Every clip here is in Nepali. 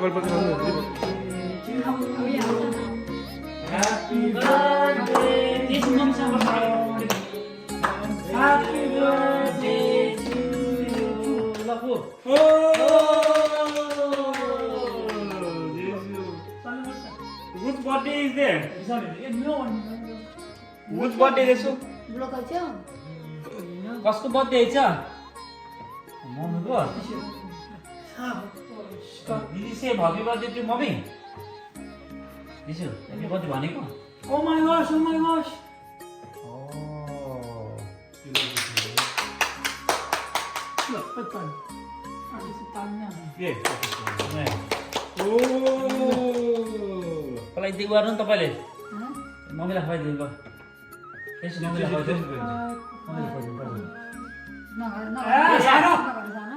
तपाईँले पछि भन्नु Happy birthday. This mom sama Happy birthday to you. Laku. Whose birthday is there? Whose birthday is this? कसको बर्थडे छ मम्मीको दिदी से हैप्पी बर्थडे टु मम्मी दिसु हैप्पी बर्थडे भनेको Oh my gosh, oh my gosh. Look, betul. Ada setannya. के ओ मलाई दिइ गर्नु नि तपाईले मम्मीलाई खुवाइदिनु भयो यसो मम्मीलाई खुवाइदिनु मम्मीलाई खुवाइदिनु पर्छ Nah, nah. Eh, sana. Nah, di sana.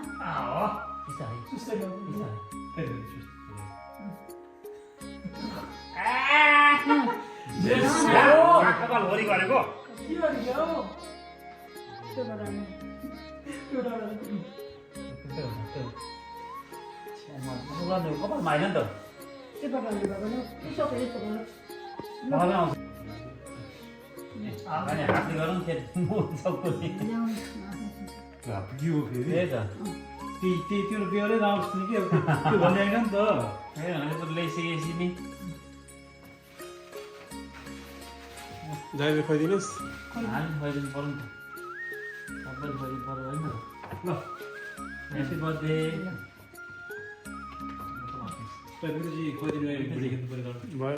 bisa है Suster dong. bisa है कपाल भरि गरेको Iya, di jauh. Coba dong. Coba dong. कपालमा होइन नि त Coba dong, coba dong. Besok ya, coba dong. कपालमा आउँछ अनि हातले गरौँ फेरि म सक्छु नि Yang यो फेरि त्यही त त्यो बेहोरै नआउँछ नि कि त्यो भन्ने होइन नि त त्यही भनेको त ल्याइसकेपछि नि जाइले खुवाइदिनुहोस् हामी खुवाइदिनु पऱ्यो नि त सबैले खुवाइदिनु पऱ्यो होइन ल ह्याप्पी बर्थडे खुवाइदिनु पऱ्यो